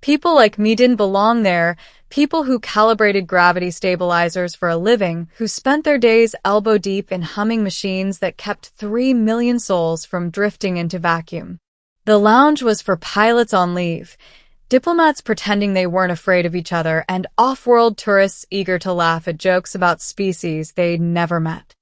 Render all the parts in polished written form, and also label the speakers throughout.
Speaker 1: People like me didn't belong there, people who calibrated gravity stabilizers for a living, who spent their days elbow-deep in humming machines that kept 3 million souls from drifting into vacuum. The lounge was for pilots on leave, diplomats pretending they weren't afraid of each other, and off-world tourists eager to laugh at jokes about species they'd never met.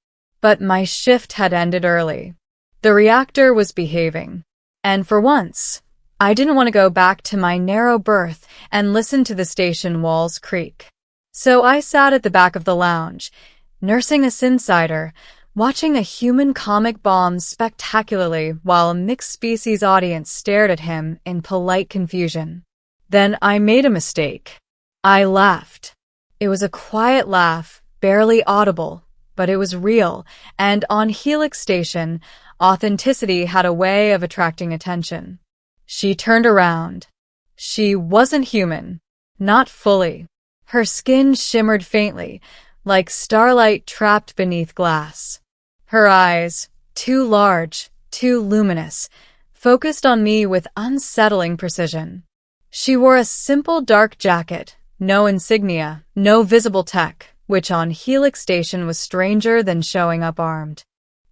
Speaker 1: But my shift had ended early. The reactor was behaving. And for once, I didn't want to go back to my narrow berth and listen to the station walls creak. So I sat at the back of the lounge, nursing a sin-cider, watching a human comic bomb spectacularly while a mixed-species audience stared at him in polite confusion. Then I made a mistake. I laughed. It was a quiet laugh, barely audible, but it was real, and on Helix Station, authenticity had a way of attracting attention. She turned around. She wasn't human. Not fully. Her skin shimmered faintly, like starlight trapped beneath glass. Her eyes, too large, too luminous, focused on me with unsettling precision. She wore a simple dark jacket, no insignia, no visible tech, which on Helix Station was stranger than showing up armed.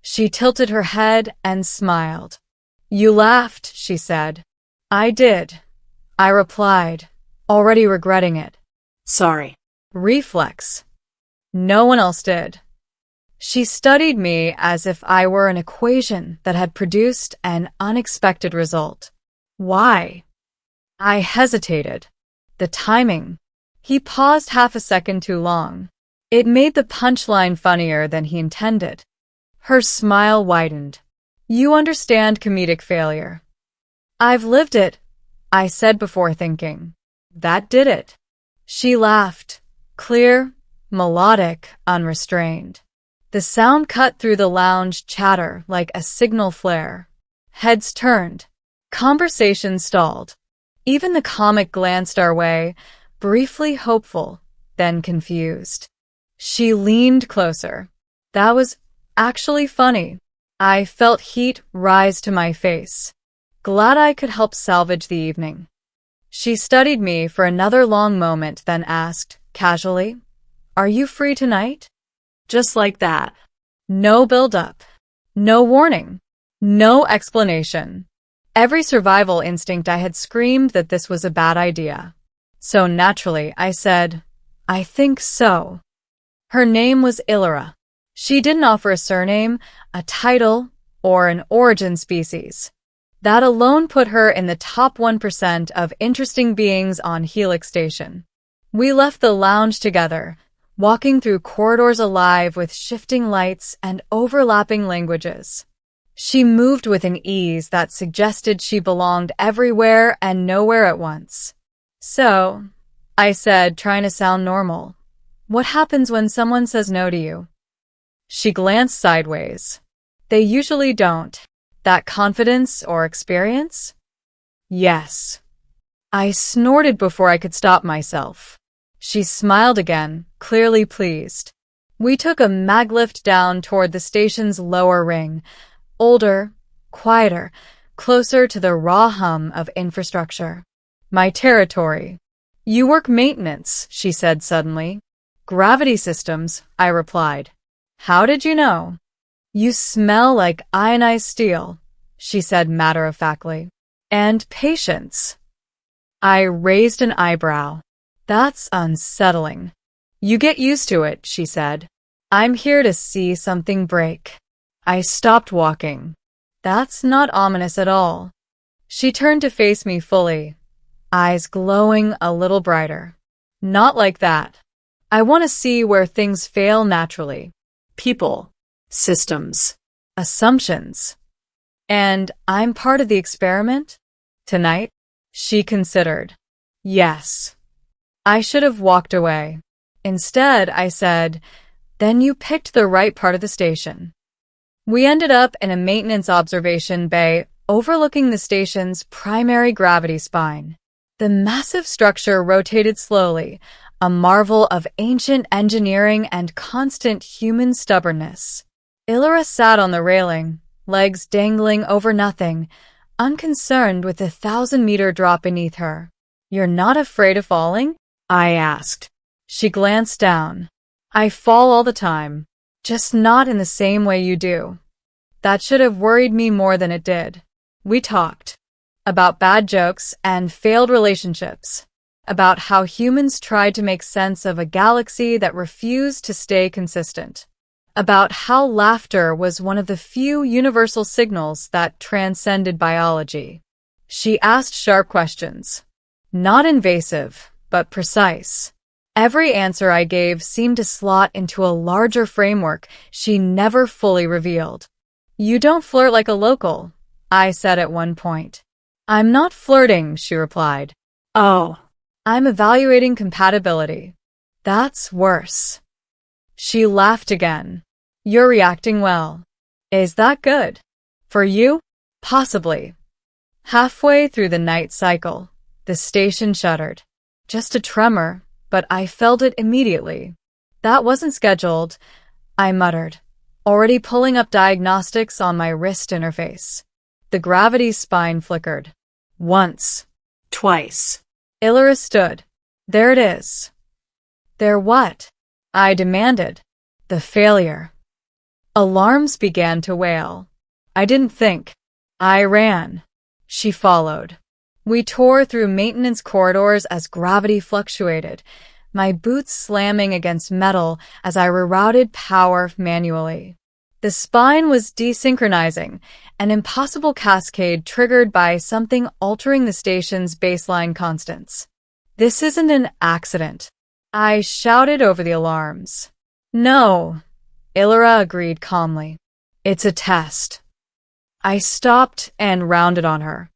Speaker 1: She tilted her head and smiled. "You laughed," she said. "I did," I replied, already regretting it.
Speaker 2: "Sorry."
Speaker 1: Reflex. No one else did. She studied me as if I were an equation that had produced an unexpected result. Why? I hesitated. The timing. He paused half a second too long. It made the punchline funnier than he intended. Her smile widened. "You understand comedic failure." "I've lived it," I said before thinking. That did it. She laughed. Clear, melodic, unrestrained. The sound cut through the lounge chatter like a signal flare. Heads turned. Conversation stalled. Even the comic glanced our way, briefly hopeful, then confused. She leaned closer. That was actually funny. I felt heat rise to my face. Glad I could help salvage the evening. She studied me for another long moment, then asked, casually, "Are you free tonight?" Just like that. No build-up. No warning. No explanation. Every survival instinct I had screamed that this was a bad idea. So naturally, I said, "I think so." Her name was Illyra. She didn't offer a surname, a title, or an origin species. That alone put her in the top 1% of interesting beings on Helix Station. We left the lounge together, walking through corridors alive with shifting lights and overlapping languages. She moved with an ease that suggested she belonged everywhere and nowhere at once. "So," I said, trying to sound normal, "what happens when someone says no to you?" She glanced sideways. "They usually don't. That confidence or experience?" "Yes." I snorted before I could stop myself. She smiled again, clearly pleased. We took a maglift down toward the station's lower ring, older, quieter, closer to the raw hum of infrastructure. My territory. "You work maintenance," she said suddenly. "Gravity systems," I replied. "How did you know?" "You smell like ionized steel," she said matter-of-factly. "And patience." I raised an eyebrow. "That's unsettling." "You get used to it," she said. "I'm here to see something break." I stopped walking. "That's not ominous at all." She turned to face me fully, eyes glowing a little brighter. "Not like that. I want to see where things fail naturally. People, systems, assumptions. And I'm part of the experiment? Tonight?" She considered. "Yes." I should have walked away. Instead, I said, "Then you picked the right part of the station." We ended up in a maintenance observation bay overlooking the station's primary gravity spine. The massive structure rotated slowly, a marvel of ancient engineering and constant human stubbornness. Illyra sat on the railing, legs dangling over nothing, unconcerned with the 1,000-meter drop beneath her. You're not afraid of falling? I asked. She glanced down. I fall all the time, just not in the same way you do. That should have worried me more than it did. We talked about bad jokes and failed relationships, about how humans tried to make sense of a galaxy that refused to stay consistent, about how laughter was one of the few universal signals that transcended biology. She asked sharp questions, not invasive, but precise. Every answer I gave seemed to slot into a larger framework she never fully revealed. You don't flirt like a local, I said at one point. I'm not flirting, she replied. Oh, I'm evaluating compatibility. That's worse. She laughed again. You're reacting well. Is that good? For you? Possibly. Halfway through the night cycle, the station shuddered. Just a tremor, but I felt it immediately. That wasn't scheduled, I muttered, already pulling up diagnostics on my wrist interface. The gravity spine flickered. Once. Twice. Illyra stood. There it is. There what? I demanded. The failure. Alarms began to wail. I didn't think. I ran. She followed. We tore through maintenance corridors as gravity fluctuated, my boots slamming against metal as I rerouted power manually. The spine was desynchronizing, an impossible cascade triggered by something altering the station's baseline constants. This isn't an accident, I shouted over the alarms. No, Illyra agreed calmly. It's a test. I stopped and rounded on her.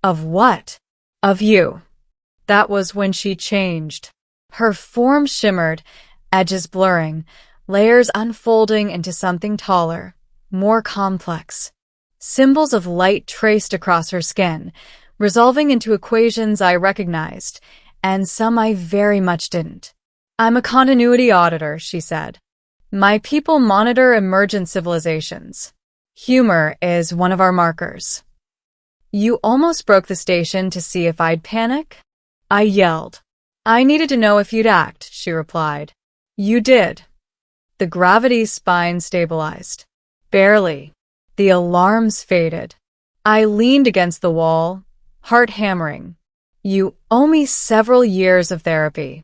Speaker 1: Of what? Of you. That was when she changed. Her form shimmered, edges blurring, layers unfolding into something taller, more complex. Symbols of light traced across her skin, resolving into equations I recognized, and some I very much didn't. I'm a continuity auditor, she said. My people monitor emergent civilizations. Humor is one of our markers. You almost broke the station to see if I'd panic? I yelled. I needed to know if you'd act, she replied. You did. The gravity spine stabilized. Barely. The alarms faded. I leaned against the wall, heart hammering. You owe me several years of therapy.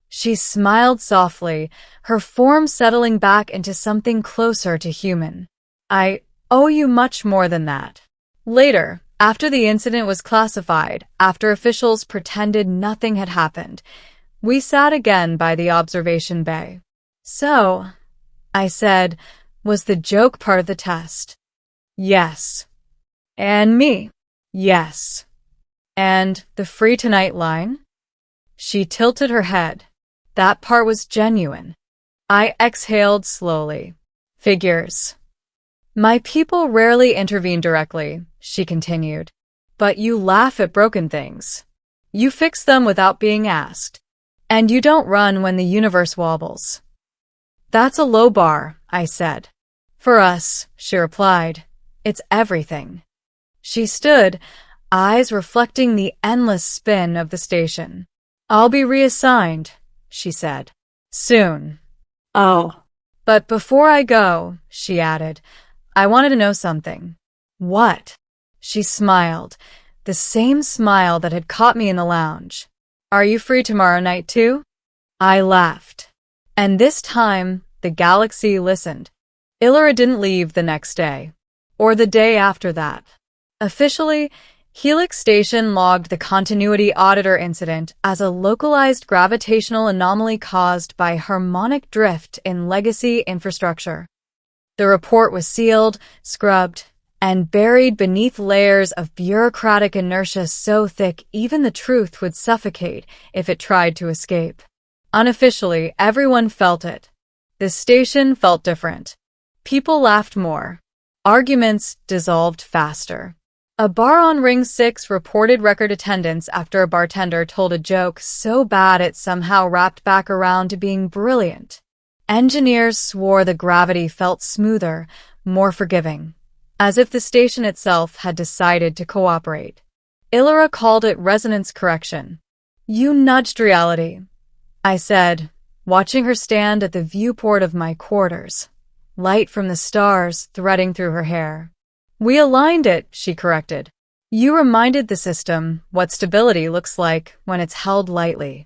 Speaker 1: She smiled softly, her form settling back into something closer to human. I owe you much more than that. Later, after the incident was classified, after officials pretended nothing had happened, we sat again by the observation bay. So, I said, was the joke part of the test? Yes. And me? Yes. And the free tonight line? She tilted her head. That part was genuine. I exhaled slowly. Figures. My people rarely intervene directly, she continued. But you laugh at broken things. You fix them without being asked. And you don't run when the universe wobbles. That's a low bar, I said. For us, she replied. It's everything. She stood, eyes reflecting the endless spin of the station. I'll be reassigned, she said. Soon. Oh. But before I go, she added, I wanted to know something. What? She smiled, the same smile that had caught me in the lounge. Are you free tomorrow night too? I laughed. And this time, the galaxy listened. Illyra didn't leave the next day, or the day after that. Officially, Helix Station logged the continuity auditor incident as a localized gravitational anomaly caused by harmonic drift in legacy infrastructure. The report was sealed, scrubbed, and buried beneath layers of bureaucratic inertia so thick even the truth would suffocate if it tried to escape. Unofficially, everyone felt it. The station felt different. People laughed more. Arguments dissolved faster. A bar on Ring 6 reported record attendance after a bartender told a joke so bad it somehow wrapped back around to being brilliant. Engineers swore the gravity felt smoother, more forgiving, as if the station itself had decided to cooperate. Illyra called it resonance correction. You nudged reality, I said, watching her stand at the viewport of my quarters, light from the stars threading through her hair. We aligned it, she corrected. You reminded the system what stability looks like when it's held lightly.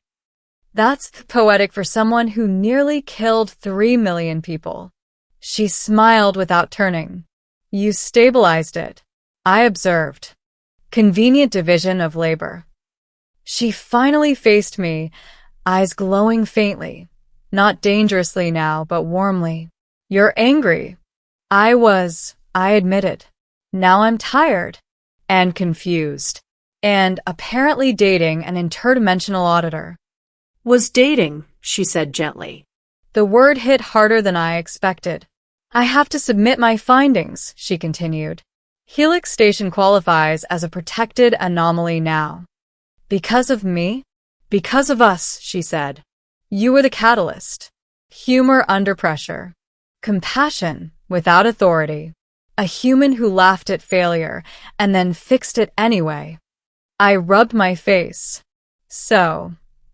Speaker 1: That's poetic for someone who nearly killed 3 million people. She smiled without turning. You stabilized it, I observed. Convenient division of labor. She finally faced me, eyes glowing faintly, not dangerously now, but warmly. You're angry. I admitted. Now I'm tired and confused and apparently dating an interdimensional auditor.
Speaker 2: Was dating, she said gently.
Speaker 1: The word hit harder than I expected. I have to submit my findings, she continued. Helix Station qualifies as a protected anomaly now. Because of me? Because of us, she said. You were the catalyst. Humor under pressure. Compassion without authority. A human who laughed at failure and then fixed it anyway. I rubbed my face. So,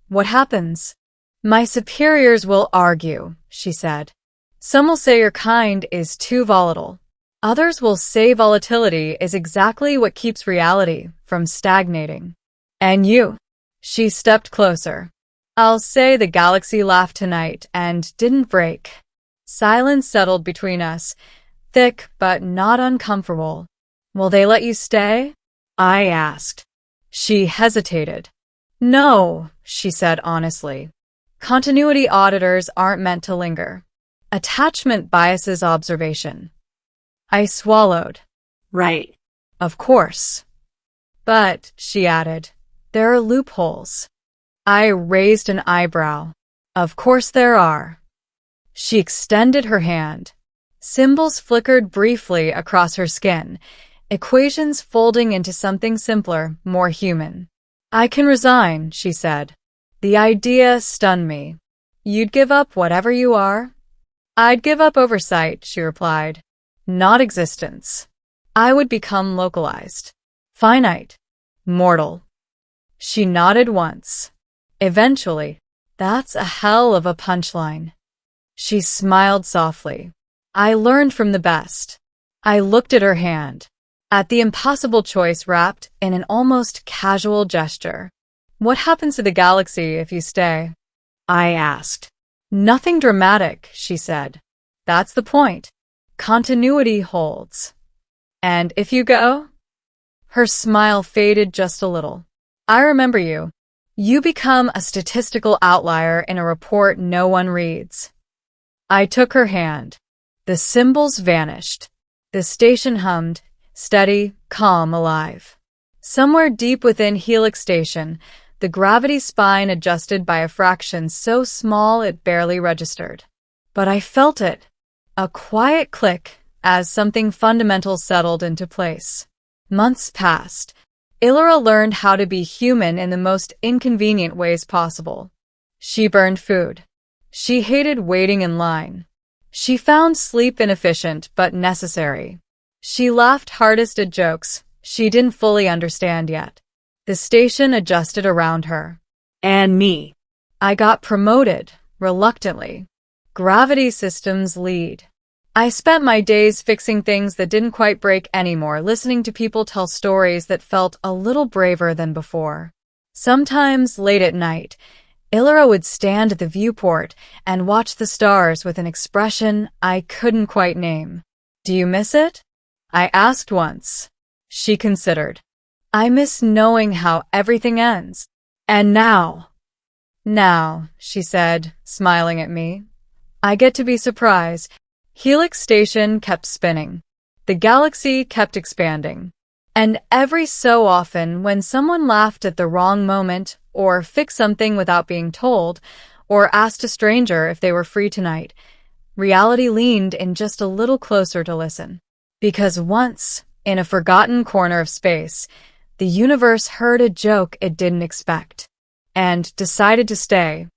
Speaker 1: what happens? My superiors will argue, she said. Some will say your kind is too volatile. Others will say volatility is exactly what keeps reality from stagnating. And you? She stepped closer. I'll say the galaxy laughed tonight and didn't break. Silence settled between us, thick but not uncomfortable. Will they let you stay? I asked. She hesitated. No, she said honestly. Continuity auditors aren't meant to linger. Attachment biases observation. I swallowed.
Speaker 2: Right.
Speaker 1: Of course. But, she added, there are loopholes. I raised an eyebrow. Of course there are. She extended her hand. Symbols flickered briefly across her skin, equations folding into something simpler, more human. I can resign, she said. The idea stunned me. You'd give up whatever you are? I'd give up oversight, she replied. Not existence. I would become localized. Finite. Mortal. She nodded once. Eventually. That's a hell of a punchline. She smiled softly. I learned from the best. I looked at her hand, at the impossible choice wrapped in an almost casual gesture. What happens to the galaxy if you stay? I asked. Nothing dramatic, she said. That's the point. Continuity holds. And if you go? Her smile faded just a little. I remember you. You become a statistical outlier in a report no one reads. I took her hand. The symbols vanished. The station hummed, steady, calm, alive. Somewhere deep within Helix Station, the gravity spine adjusted by a fraction so small it barely registered. But I felt it. A quiet click as something fundamental settled into place. Months passed. Illyra learned how to be human in the most inconvenient ways possible. She burned food. She hated waiting in line. She found sleep inefficient but necessary. She laughed hardest at jokes she didn't fully understand yet. The station adjusted around her.
Speaker 2: And me.
Speaker 1: I got promoted, reluctantly. Gravity systems lead. I spent my days fixing things that didn't quite break anymore, listening to people tell stories that felt a little braver than before. Sometimes, late at night, Illyra would stand at the viewport and watch the stars with an expression I couldn't quite name. Do you miss it? I asked once. She considered. I miss knowing how everything ends. And now, she said, smiling at me, I get to be surprised. Helix Station kept spinning. The galaxy kept expanding. And every so often, when someone laughed at the wrong moment, or fixed something without being told, or asked a stranger if they were free tonight, reality leaned in just a little closer to listen. Because once, in a forgotten corner of space, the universe heard a joke it didn't expect, and decided to stay.